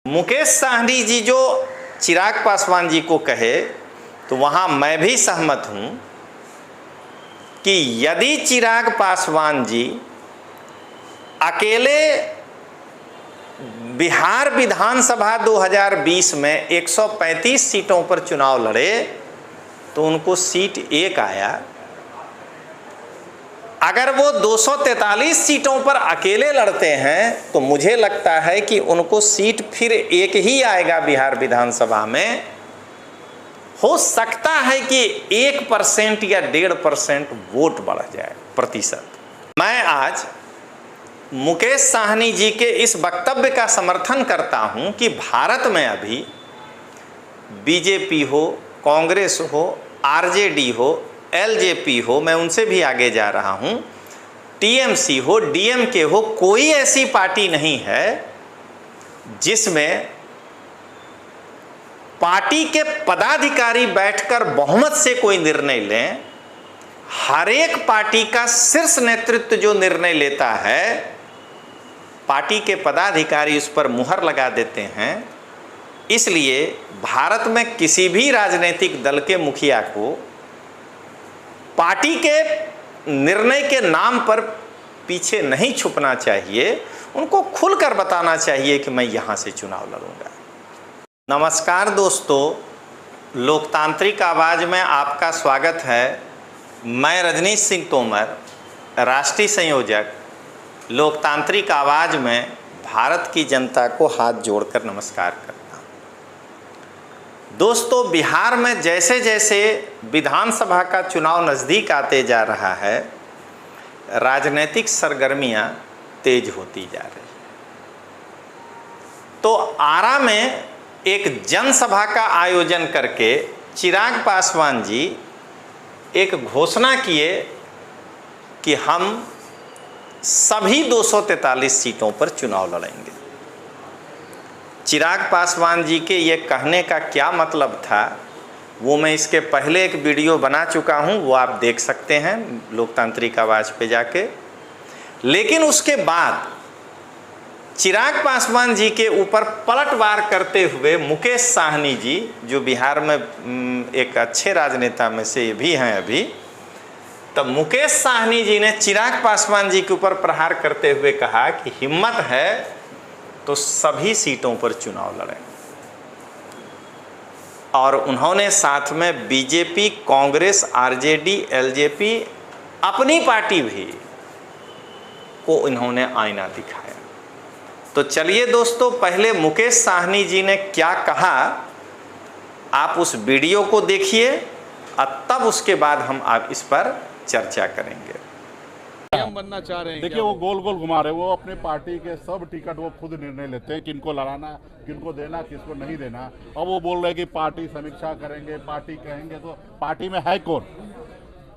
मुकेश साहनी जी जो चिराग पासवान जी को कहे तो वहाँ मैं भी सहमत हूँ कि यदि चिराग पासवान जी अकेले बिहार विधानसभा 2020 में 135 सीटों पर चुनाव लड़े तो उनको सीट 1 आया। अगर वो 243 सीटों पर अकेले लड़ते हैं तो मुझे लगता है कि उनको सीट फिर 1 ही आएगा बिहार विधानसभा में। हो सकता है कि 1% या 1.5% वोट बढ़ जाए प्रतिशत। मैं आज मुकेश साहनी जी के इस वक्तव्य का समर्थन करता हूं कि भारत में अभी बीजेपी हो, कांग्रेस हो, आरजेडी हो, एलजेपी हो, मैं उनसे भी आगे जा रहा हूं, टीएमसी हो, डीएमके हो, कोई ऐसी पार्टी नहीं है जिसमें पार्टी के पदाधिकारी बैठकर बहुमत से कोई निर्णय लें। हर एक पार्टी का शीर्ष नेतृत्व जो निर्णय लेता है, पार्टी के पदाधिकारी उस पर मुहर लगा देते हैं। इसलिए भारत में किसी भी राजनीतिक दल के मुखिया को पार्टी के निर्णय के नाम पर पीछे नहीं छुपना चाहिए, उनको खुलकर बताना चाहिए कि मैं यहाँ से चुनाव लड़ूंगा। नमस्कार दोस्तों, लोकतांत्रिक आवाज़ में आपका स्वागत है। मैं रजनीश सिंह तोमर, राष्ट्रीय संयोजक, लोकतांत्रिक आवाज़ में भारत की जनता को हाथ जोड़कर नमस्कार करता हूँ। दोस्तों, बिहार में जैसे जैसे विधानसभा का चुनाव नज़दीक आते जा रहा है, राजनीतिक सरगर्मियाँ तेज होती जा रही। तो आरा में एक जनसभा का आयोजन करके चिराग पासवान जी एक घोषणा किए कि हम सभी 243 सीटों पर चुनाव लड़ेंगे। चिराग पासवान जी के ये कहने का क्या मतलब था, वो मैं इसके पहले एक वीडियो बना चुका हूँ, वो आप देख सकते हैं लोकतांत्रिक आवाज़ पे जाके। लेकिन उसके बाद चिराग पासवान जी के ऊपर पलटवार करते हुए मुकेश साहनी जी, जो बिहार में एक अच्छे राजनेता में से भी हैं अभी, तब मुकेश साहनी जी ने चिराग पासवान जी के ऊपर प्रहार करते हुए कहा कि हिम्मत है तो सभी सीटों पर चुनाव लड़ें। और उन्होंने साथ में बीजेपी, कांग्रेस, आरजेडी, एलजेपी, अपनी पार्टी भी को इन्होंने आईना दिखाया। तो चलिए दोस्तों, पहले मुकेश साहनी जी ने क्या कहा आप उस वीडियो को देखिए और तब उसके बाद हम आप इस पर चर्चा करेंगे। हम बनना चाह रहे हैं। देखिए, वो गोल गोल घुमा रहे, वो अपने पार्टी के सब टिकट वो खुद निर्णय लेते हैं, किनको लड़ाना, किनको देना, किसको नहीं देना। और वो बोल रहे कि पार्टी समीक्षा करेंगे, पार्टी कहेंगे। तो पार्टी में है कौन?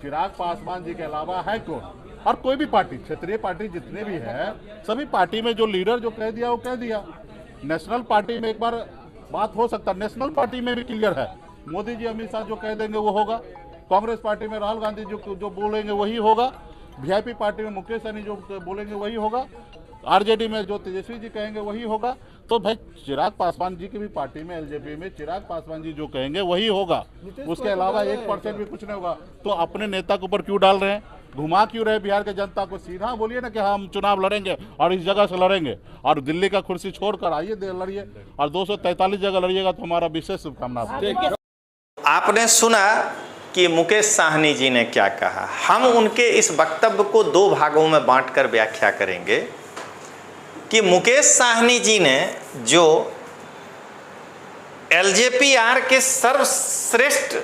चिराग पासवान जी के अलावा है कौन? और कोई भी पार्टी, क्षेत्रीय पार्टी जितने भी है, सभी पार्टी में जो लीडर जो कह दिया वो कह दिया। नेशनल पार्टी में एक बार बात हो सकता है, नेशनल पार्टी में भी क्लियर है। मोदी जी, अमित शाह जो कह देंगे वो होगा। कांग्रेस पार्टी में राहुल गांधी जो बोलेंगे वही होगा। वीआईपी पार्टी में मुकेश सहनी जो बोलेंगे वही होगा। आरजेडी में जो तेजस्वी जी कहेंगे वही होगा। तो भाई चिराग पासवान जी की भी पार्टी में, एलजेपी में चिराग पासवान जी जो कहेंगे वही होगा। उसके अलावा 1% भी कुछ नहीं होगा। तो अपने नेता के ऊपर क्यों डाल रहे हैं? घुमा क्यों रहे बिहार के जनता को? सीधा बोलिए ना कि हम चुनाव लड़ेंगे और इस जगह से लड़ेंगे, और दिल्ली का कुर्सी छोड़कर आइए लड़िए, और 243 जगह लड़िएगा तो हमारा विशेष शुभकामना। आपने सुना कि मुकेश साहनी जी ने क्या कहा। हम उनके इस वक्तव्य को 2 भागों में बांटकर व्याख्या करेंगे कि मुकेश साहनी जी ने जो एलजेपीआर के सर्वश्रेष्ठ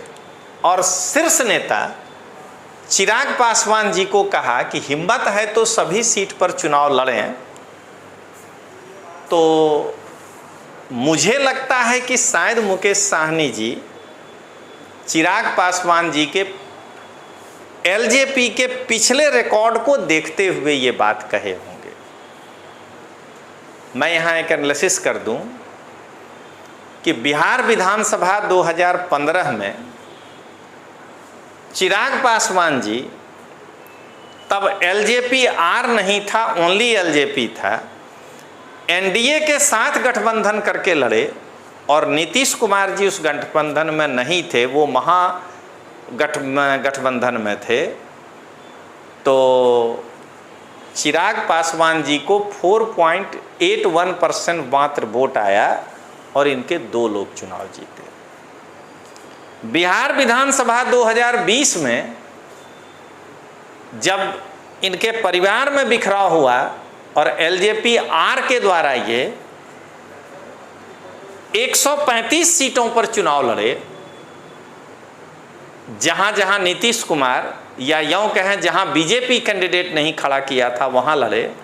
और शीर्ष नेता चिराग पासवान जी को कहा कि हिम्मत है तो सभी सीट पर चुनाव लड़ें, तो मुझे लगता है कि शायद मुकेश साहनी जी चिराग पासवान जी के एलजेपी के पिछले रिकॉर्ड को देखते हुए ये बात कहे होंगे। मैं यहाँ एक एनालिसिस कर दूं कि बिहार विधानसभा 2015 में चिराग पासवान जी, तब एलजेपी आर नहीं था, ओनली एलजेपी था, एनडीए के साथ गठबंधन करके लड़े और नीतीश कुमार जी उस गठबंधन में नहीं थे, वो गठबंधन में थे, तो चिराग पासवान जी को 4.81% मात्र वोट आया और इनके 2 लोग चुनाव जीते। बिहार विधानसभा 2020 में जब इनके परिवार में बिखराव हुआ और एलजेपी आर के द्वारा ये 135 सीटों पर चुनाव लड़े, जहां जहां नीतीश कुमार या यूं कहें जहां बीजेपी कैंडिडेट नहीं खड़ा किया था वहां लड़े,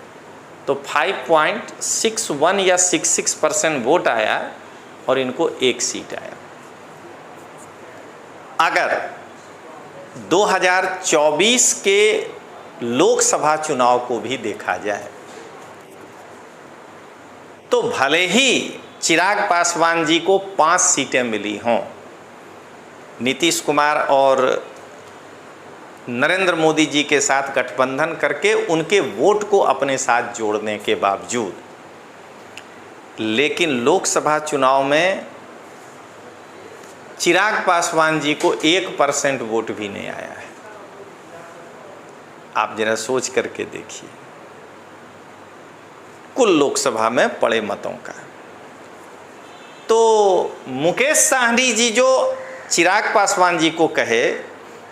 तो 5.61 या 66% वोट आया और इनको 1 सीट आया। अगर 2024 के लोकसभा चुनाव को भी देखा जाए तो भले ही चिराग पासवान जी को 5 सीटें मिली हों, नीतीश कुमार और नरेंद्र मोदी जी के साथ गठबंधन करके उनके वोट को अपने साथ जोड़ने के बावजूद, लेकिन लोकसभा चुनाव में चिराग पासवान जी को 1% वोट भी नहीं आया है। आप जरा सोच करके देखिए कुल लोकसभा में पड़े मतों का। तो मुकेश साहनी जी जो चिराग पासवान जी को कहे,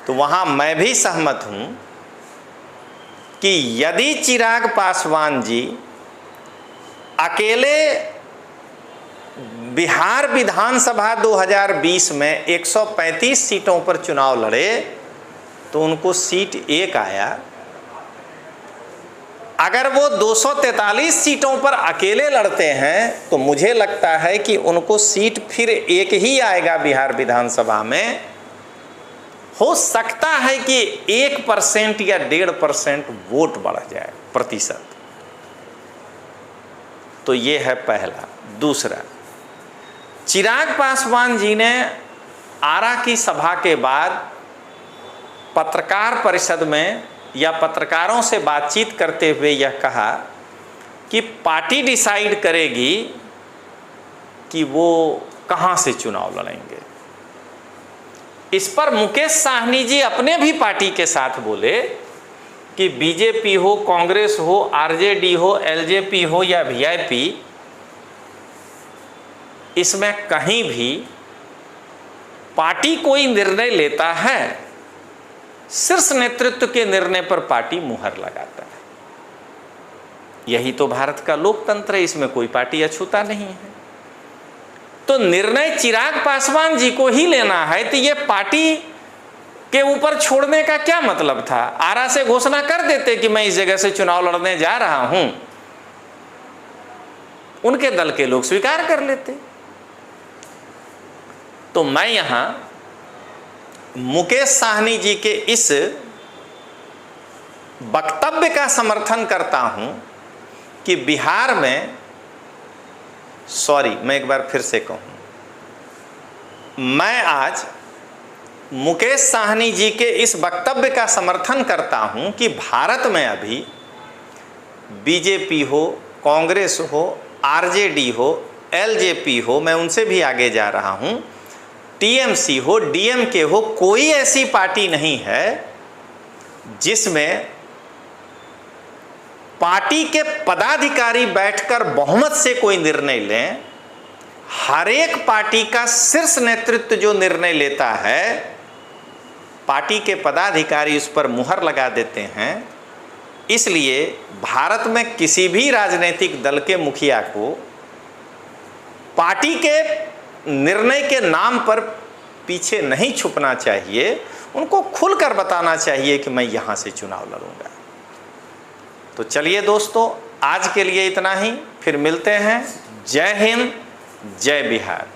तो वहाँ मैं भी सहमत हूँ कि यदि चिराग पासवान जी अकेले बिहार विधानसभा 2020 में 135 सीटों पर चुनाव लड़े तो उनको सीट 1 आया। अगर वो 243 सीटों पर अकेले लड़ते हैं तो मुझे लगता है कि उनको सीट फिर 1 ही आएगा बिहार विधानसभा में। हो सकता है कि 1% या 1.5% वोट बढ़ जाए प्रतिशत। तो ये है पहला। दूसरा, चिराग पासवान जी ने आरा की सभा के बाद पत्रकार परिषद में या पत्रकारों से बातचीत करते हुए यह कहा कि पार्टी डिसाइड करेगी कि वो कहां से चुनाव लड़ेंगे। इस पर मुकेश साहनी जी अपने भी पार्टी के साथ बोले कि बीजेपी हो, कांग्रेस हो, आरजेडी हो, एलजेपी हो या वीआईपी, इसमें कहीं भी पार्टी कोई निर्णय लेता है, शीर्ष नेतृत्व के निर्णय पर पार्टी मुहर लगाता है। यही तो भारत का लोकतंत्र है, इसमें कोई पार्टी अछूता नहीं है। तो निर्णय चिराग पासवान जी को ही लेना है, तो ये पार्टी के ऊपर छोड़ने का क्या मतलब था? आरा से घोषणा कर देते कि मैं इस जगह से चुनाव लड़ने जा रहा हूं, उनके दल के लोग स्वीकार कर लेते। तो मैं यहां मुकेश साहनी जी के इस वक्तव्य का समर्थन करता हूं कि बिहार में, मैं एक बार फिर से कहूं, मैं आज मुकेश साहनी जी के इस वक्तव्य का समर्थन करता हूं कि भारत में अभी बीजेपी हो, कांग्रेस हो, आरजेडी हो, एलजेपी हो, मैं उनसे भी आगे जा रहा हूं, टीएमसी हो, डीएमके हो, कोई ऐसी पार्टी नहीं है जिसमें पार्टी के पदाधिकारी बैठकर बहुमत से कोई निर्णय लें। हर एक पार्टी का शीर्ष नेतृत्व जो निर्णय लेता है, पार्टी के पदाधिकारी उस पर मुहर लगा देते हैं। इसलिए भारत में किसी भी राजनीतिक दल के मुखिया को पार्टी के निर्णय के नाम पर पीछे नहीं छुपना चाहिए, उनको खुलकर बताना चाहिए कि मैं यहां से चुनाव लड़ूंगा। तो चलिए दोस्तों, आज के लिए इतना ही, फिर मिलते हैं। जय हिंद, जय बिहार।